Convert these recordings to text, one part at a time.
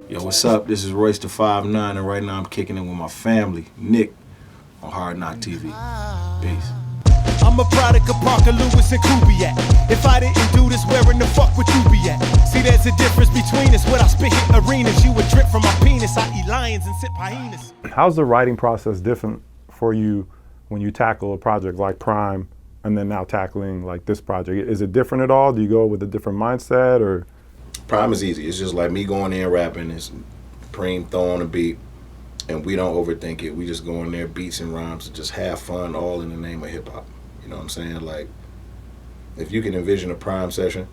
Yo, what's up? This is Royce the 5'9", and right now I'm kicking it with my family, Nick, on Hard Knock TV. Peace. I'm a product of Parker, Lewis, and Kubiak. If I didn't do this, where in the fuck would you be at? See, there's a difference between us. What I spit hit arenas, you would drip from my penis. I eat lions and sip hyenas. How's the writing process different for you when you tackle a project like Prime and then now tackling like this project? Is it different at all? Do you go with a different mindset or? Prime is easy. It's just like me going in rapping. It's Preem throwing a beat, and we don't overthink it. We just go in there, beats and rhymes, and just have fun, all in the name of hip hop. You know what I'm saying? Like, if you can envision a Prime session,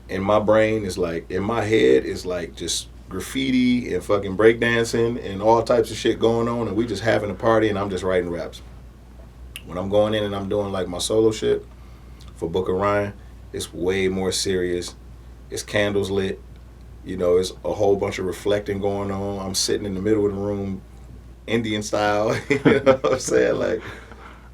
in my brain, it's like, in my head, it's like just graffiti and fucking breakdancing and all types of shit going on, and we just having a party, and I'm just writing raps. When I'm going in and I'm doing like my solo shit for Book of Ryan, it's way more serious. It's candles lit, you know, it's a whole bunch of reflecting going on. I'm sitting in the middle of the room, Indian style, you know what I'm saying? Like,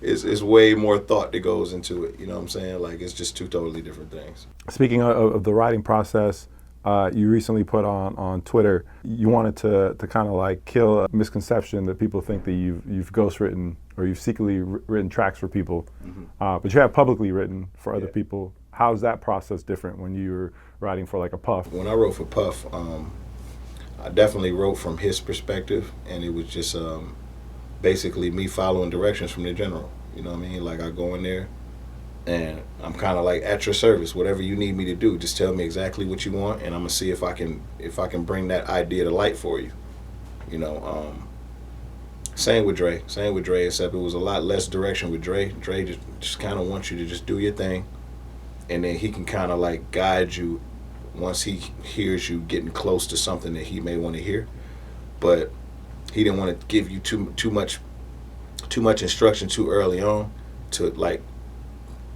it's way more thought that goes into it, you know what I'm saying? Like, it's just two totally different things. Speaking of the writing process, you recently put on Twitter, you wanted to kind of like kill a misconception that people think that you've ghostwritten or you've secretly written tracks for people, but you have publicly written for other people. How's that process different when you're writing for like a Puff? When I wrote for Puff, I definitely wrote from his perspective, and it was just basically me following directions from the general. You know what I mean? Like, I go in there, and I'm kind of like at your service. Whatever you need me to do, just tell me exactly what you want, and I'm gonna see if I can bring that idea to light for you. You know, same with Dre, except it was a lot less direction with Dre. Dre just kind of wants you to just do your thing, and then he can kind of like guide you once he hears you getting close to something that he may want to hear. But he didn't want to give you too much instruction too early on to like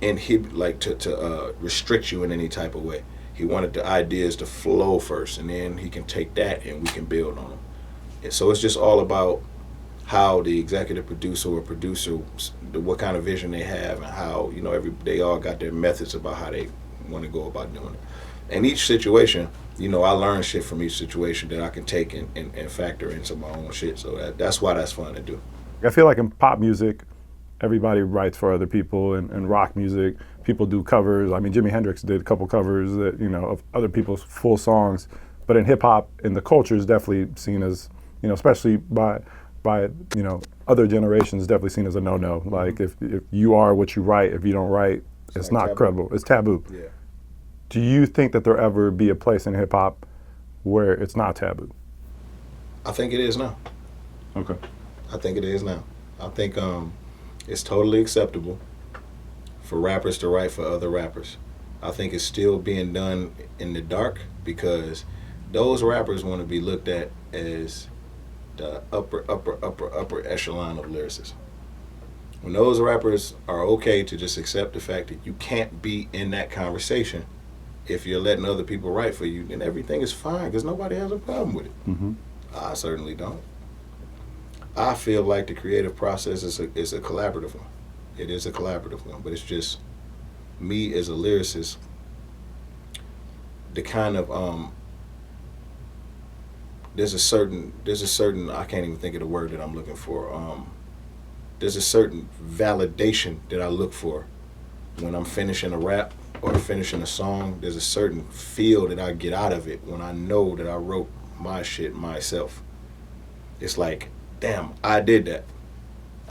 inhibit, like to restrict you in any type of way. He wanted the ideas to flow first, and then he can take that and we can build on them. And so it's just all about how the executive producer or producer, what kind of vision they have, and how, you know, they all got their methods about how they want to go about doing it. And each situation, you know, I learn shit from each situation that I can take and factor into my own shit. So that's why that's fun to do. I feel like in pop music, everybody writes for other people, and rock music, people do covers. I mean, Jimi Hendrix did a couple covers that, you know, of other people's full songs. But in hip hop, in the culture is definitely seen as, you know, especially by you know, other generations, definitely seen as a no-no. Like, if you are what you write, if you don't write, it's not credible. It's taboo. Yeah. Do you think that there ever be a place in hip hop where it's not taboo? I think it is now. Okay. I think it is now. I think it's totally acceptable for rappers to write for other rappers. I think it's still being done in the dark because those rappers want to be looked at as the upper echelon of lyricism. When those rappers are okay to just accept the fact that you can't be in that conversation if you're letting other people write for you, then everything is fine because nobody has a problem with it. Mm-hmm. I certainly don't. I feel like the creative process is a collaborative one. It is a collaborative one, but it's just me as a lyricist, the kind of there's a certain I can't even think of the word that I'm looking for. There's a certain validation that I look for when I'm finishing a rap or finishing a song. There's a certain feel that I get out of it when I know that I wrote my shit myself. It's like, damn, I did that.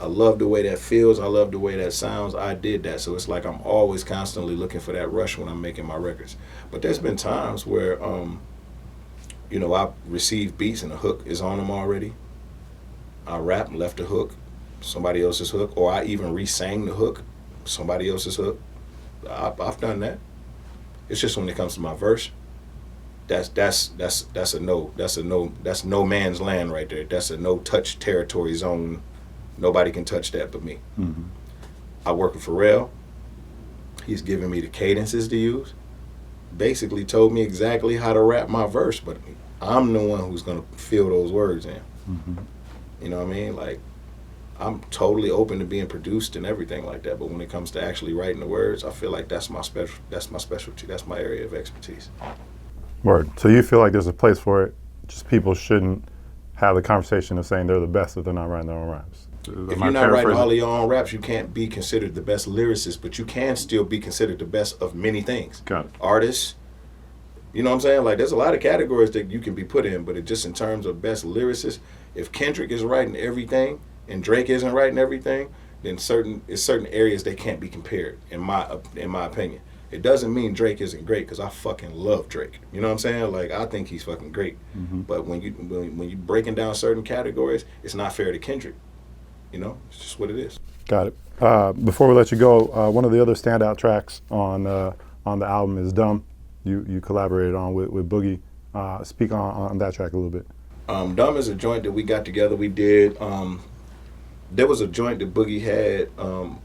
I love the way that feels. I love the way that sounds. I did that. So it's like I'm always constantly looking for that rush when I'm making my records. But there's been times where you know, I receive beats and the hook is on them already. I rap and left the hook, somebody else's hook, or I even re-sang the hook, somebody else's hook. I've done that. It's just when it comes to my verse, that's a no. That's no man's land right there. That's a no touch territory zone. Nobody can touch that but me. Mm-hmm. I work with Pharrell. He's giving me the cadences to use. Basically told me exactly how to rap my verse, but I'm the one who's gonna fill those words in. Mm-hmm. You know what I mean? Like, I'm totally open to being produced and everything like that, but when it comes to actually writing the words, I feel like that's my specialty. That's my area of expertise. Word. So you feel like there's a place for it, just people shouldn't have the conversation of saying they're the best if they're not writing their own raps. If you're not writing all of your own raps, you can't be considered the best lyricist, but you can still be considered the best of many things. Got it. Artists, you know what I'm saying? Like, there's a lot of categories that you can be put in, but it just in terms of best lyricist, if Kendrick is writing everything and Drake isn't writing everything, then certain areas they can't be compared, in my opinion. It doesn't mean Drake isn't great, because I fucking love Drake. You know what I'm saying? Like, I think he's fucking great. Mm-hmm. But when you breaking down certain categories, it's not fair to Kendrick. You know, it's just what it is. Got it. Before we let you go, one of the other standout tracks on the album is "Dumb." You collaborated on with Boogie. Speak on that track a little bit. "Dumb" is a joint that we got together. We did. There was a joint that Boogie had,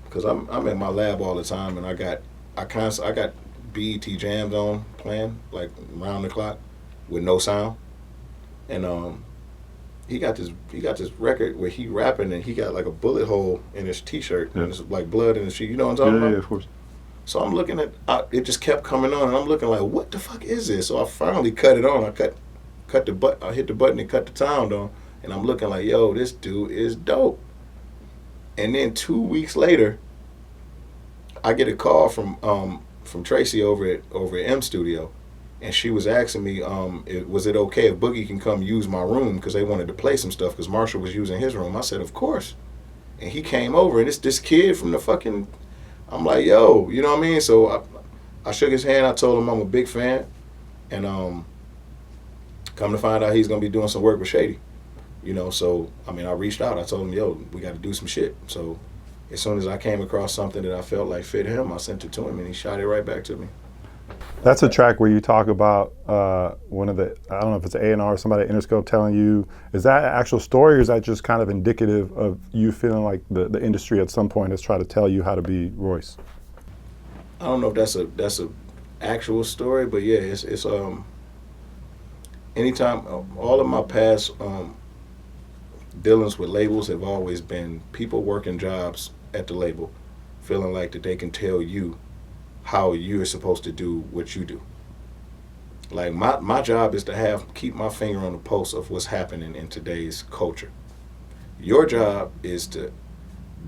because I'm in my lab all the time, and I got BET jams on playing like round the clock with no sound, and he got this record where he rapping and he got like a bullet hole in his t-shirt, and it's like blood in his sheet. You know what I'm talking about? Yeah, of course. So I'm looking at it, just kept coming on, and I'm looking like, what the fuck is this? So I finally cut it on. I cut the button. I hit the button and cut the sound on, and I'm looking like, yo, this dude is dope. And then 2 weeks later, I get a call from Tracy over at M Studio, and she was asking me, was it okay if Boogie can come use my room, because they wanted to play some stuff, because Marshall was using his room. I said, of course. And he came over, and it's this kid from the fucking, I'm like, yo, you know what I mean? So I shook his hand. I told him I'm a big fan, and come to find out he's gonna be doing some work with Shady. You know, so I mean, I reached out. I told him, yo, we got to do some shit. So as soon as I came across something that I felt like fit him, I sent it to him, and he shot it right back to me. That's a track where you talk about one of the, I don't know if it's A&R or somebody at Interscope telling you, is that an actual story, or is that just kind of indicative of you feeling like the industry at some point has tried to tell you how to be Royce? I don't know if that's a actual story, but yeah, it's anytime, all of my past dealings with labels have always been people working jobs at the label, feeling like that they can tell you how you're supposed to do what you do. Like my job is to keep my finger on the pulse of what's happening in today's culture. Your job is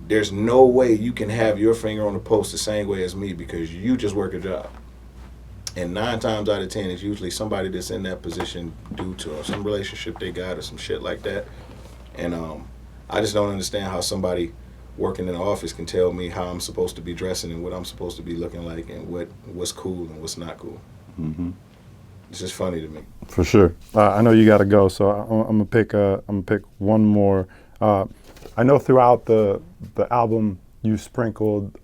there's no way you can have your finger on the pulse the same way as me, because you just work a job. And 9 times out of 10, it's usually somebody that's in that position due to some relationship they got or some shit like that. And I just don't understand how somebody working in the office can tell me how I'm supposed to be dressing and what I'm supposed to be looking like and what's cool and what's not cool. Mm-hmm. It's just funny to me. For sure. I know you got to go, so I'm gonna pick one more. I know throughout the album you sprinkled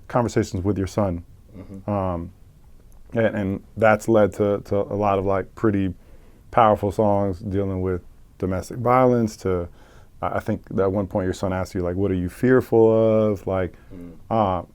conversations with your son, Mm-hmm. and that's led to a lot of like pretty powerful songs dealing with domestic violence. To I think at one point your son asked you, like, what are you fearful of? Like, are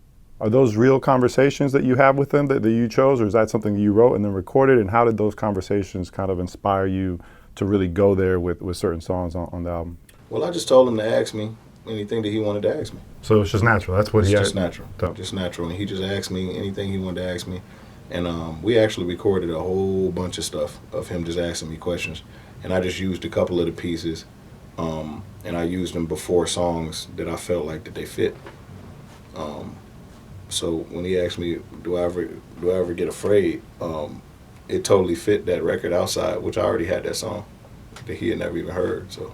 those real conversations that you have with them that you chose, or is that something you wrote and then recorded? And how did those conversations kind of inspire you to really go there with certain songs on the album? Well, I just told him to ask me anything that he wanted to ask me. So it's just natural. That's what It's he just had. natural. Just natural. And he just asked me anything he wanted to ask me. And we actually recorded a whole bunch of stuff of him just asking me questions. And I just used a couple of the pieces, and I used them before songs that I felt like that they fit. So when he asked me, do I ever get afraid? It totally fit that record Outside, which I already had that song that he had never even heard. So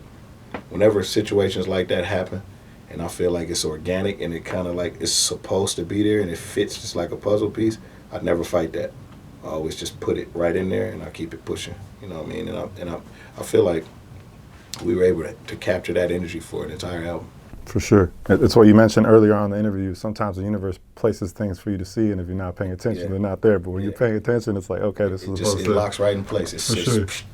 whenever situations like that happen, and I feel like it's organic and it kind of like it's supposed to be there and it fits just like a puzzle piece, I'd never fight that. I always just put it right in there and I keep it pushing. You know what I mean? And I feel like we were able to capture that energy for an entire album. For sure. It's what you mentioned earlier on in the interview. Sometimes the universe places things for you to see, and if you're not paying attention, they're not there. But when you're paying attention, it's like, okay, this is supposed to. It locks right in place. It's just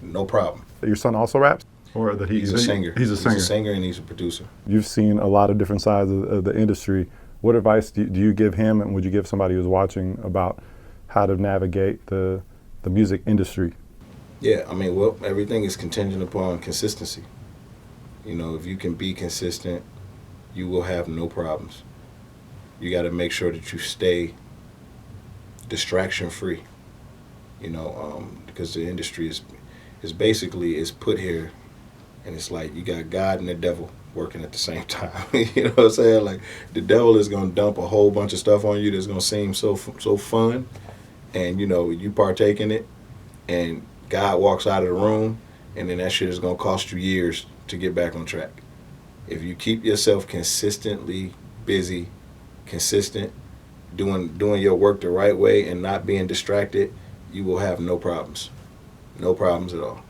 no problem. Your son also raps? Or that He's a singer. He's a singer. He's a singer and he's a producer. You've seen a lot of different sides of the industry. What advice do you give him, and would you give somebody who's watching about how to navigate the music industry? Yeah, I mean, well, everything is contingent upon consistency. You know, if you can be consistent, you will have no problems. You got to make sure that you stay distraction free. you know, because the industry is basically is put here, and it's like you got God and the devil working at the same time. You know what I'm saying? Like the devil is gonna dump a whole bunch of stuff on you that's gonna seem so fun, and you know you partake in it, and God walks out of the room, and then that shit is gonna cost you years to get back on track. If you keep yourself consistently busy, consistent, doing your work the right way, and not being distracted, you will have no problems at all.